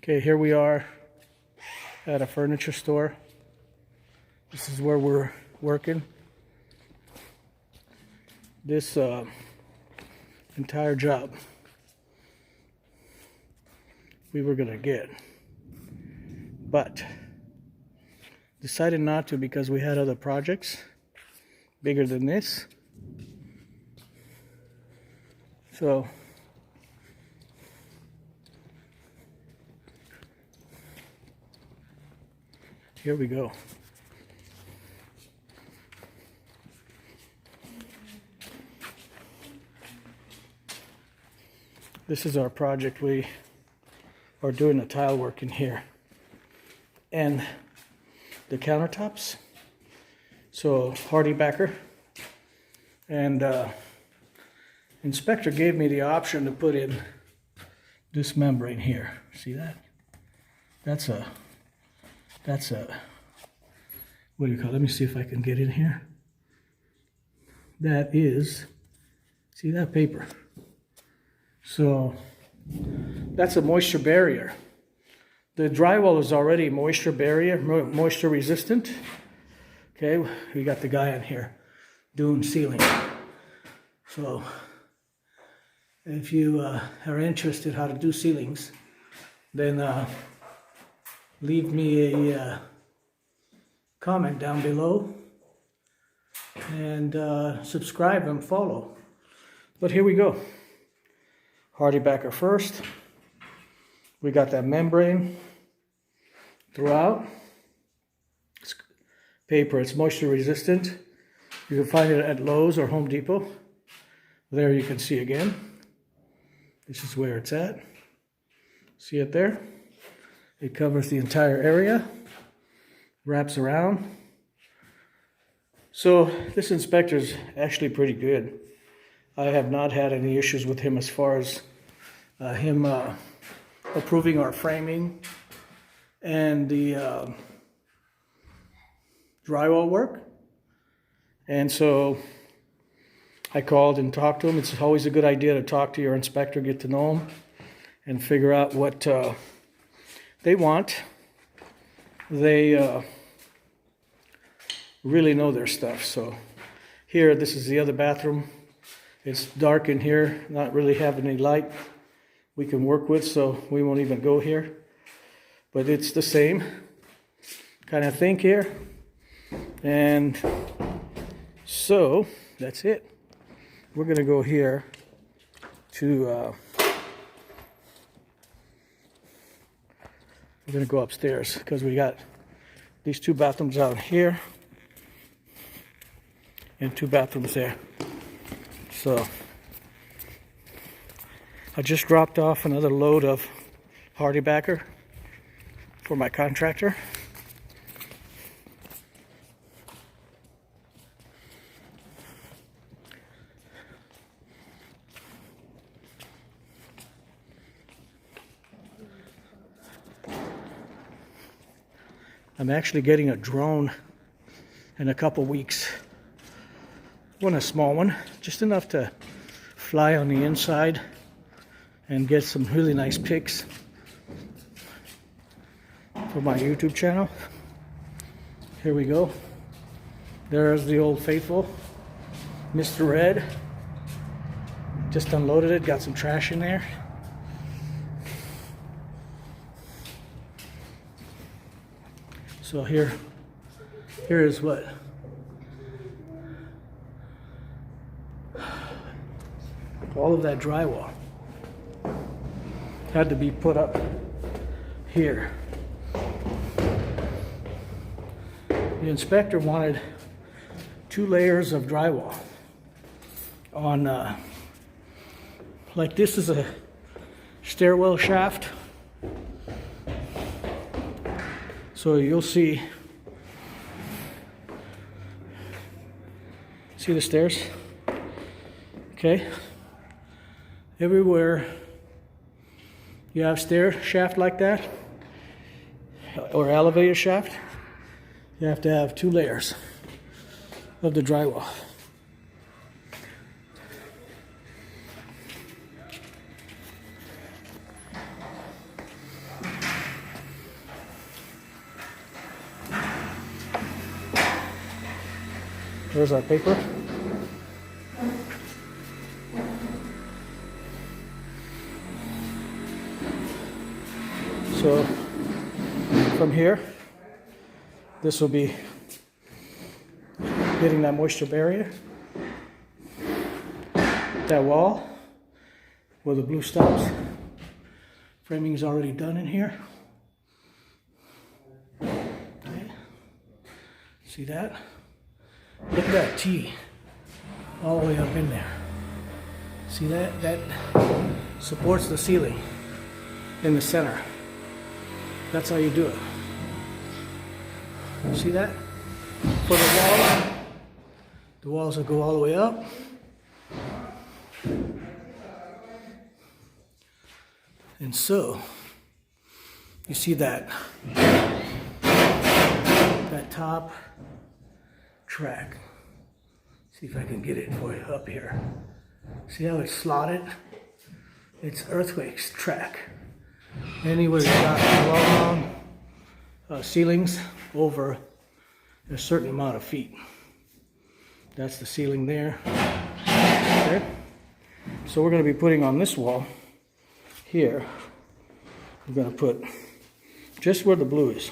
Okay, here we are at a furniture store. This is where we're working. This entire job we were gonna get, but decided not to because we had other projects bigger than this. So here we go. This is our project. We are doing the tile work in here and the countertops. So Hardy Backer and inspector gave me the option to put in this membrane here. See that? That's a what do you call it? Let me see if I can get in here. That is, see that paper? So that's a moisture barrier. The drywall is already moisture barrier, moisture resistant. Okay, we got the guy in here doing sealing. So if you are interested how to do ceilings, then leave me a comment down below and subscribe and follow. But here we go. Hardy Backer first. We got that membrane throughout. It's paper, it's moisture resistant. You can find it at Lowe's or Home Depot. There you can see again. This is where it's at. See it there? It covers the entire area, wraps around. So this inspector's actually pretty good. I have not had any issues with him as far as him approving our framing and the drywall work. And so I called and talked to him. It's always a good idea to talk to your inspector, get to know him, and figure out what they want. They really know their stuff. So here, this is the other bathroom. It's dark in here, not really having any light we can work with, so we won't even go here. But it's the same kind of thing here. And so that's it. We're gonna go here to we're gonna go upstairs because we got these two bathrooms out here and two bathrooms there. So I just dropped off another load of Hardy Backer for my contractor. I'm actually getting a drone in a couple weeks. A small one, just enough to fly on the inside and get some really nice pics for my YouTube channel. Here we go. There's the old faithful Mr. Red. Just unloaded it, got some trash in there. So here is what all of that drywall had to be put up here. The inspector wanted 2 layers of drywall on, like this is a stairwell shaft. So you'll see the stairs? Okay. Everywhere you have stair shaft like that, or elevator shaft, you have to have 2 layers of the drywall. There's our paper. So from here, this will be hitting that moisture barrier. That wall where the blue stops. Framing is already done in here. Okay. See that? Look at that T all the way up in there. See that? That supports the ceiling in the center. That's how you do it. See that? For the walls will go all the way up. And so, you see that top track. See if I can get it for you up here. See how it's slotted? It's earthquakes track. Anywhere you got long ceilings over a certain amount of feet. That's the ceiling there. Okay. So we're going to be putting on this wall here. We're going to put just where the blue is,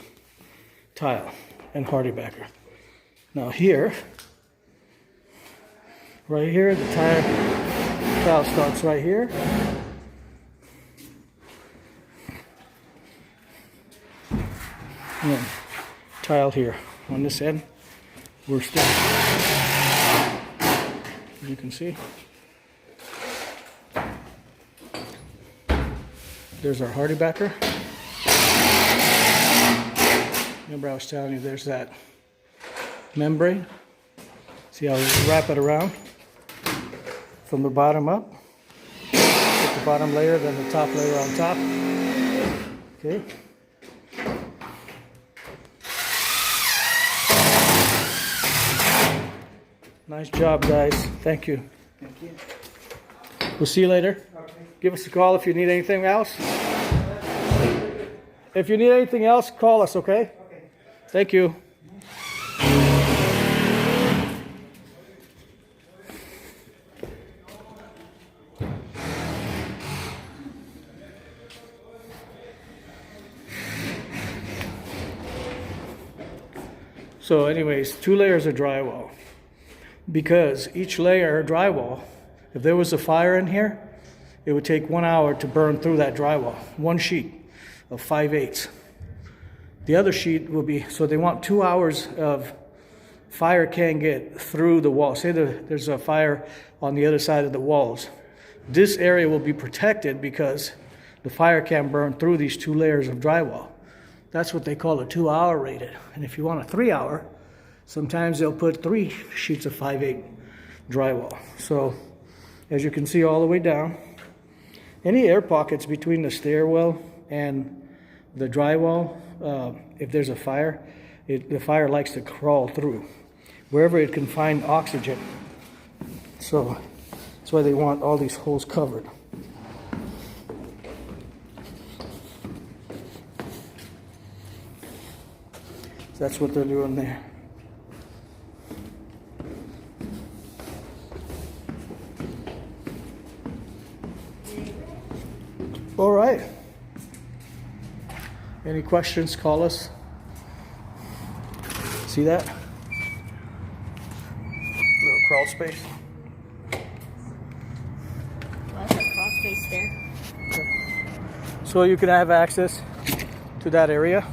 tile and hardy backer. Now here, right here, the tile starts right here. And then tile here on this end. We're still, as you can see, there's our hardy backer. Remember I was telling you there's that membrane. See how we wrap it around from the bottom up. Put the bottom layer, then the top layer on top. Okay. Nice job, guys. Thank you. Thank you. We'll see you later. Okay. Give us a call if you need anything else. If you need anything else, call us, okay? Okay. Thank you. So anyways, 2 layers of drywall. Because each layer of drywall, if there was a fire in here, it would take 1 hour to burn through that drywall. 1 sheet of 5/8. The other sheet will be, so they want 2 hours of fire can't get through the wall. Say there's a fire on the other side of the walls. This area will be protected because the fire can't burn through these 2 layers of drywall. That's what they call a 2-hour rated. And if you want a 3-hour, sometimes they'll put 3 sheets of 5/8 drywall. So as you can see all the way down, any air pockets between the stairwell and the drywall, if there's a fire, the fire likes to crawl through wherever it can find oxygen. So that's why they want all these holes covered. So that's what they're doing there. All right. Any questions, call us. See that? Little crawl space. Well, that's a crawl space there. So you can have access to that area.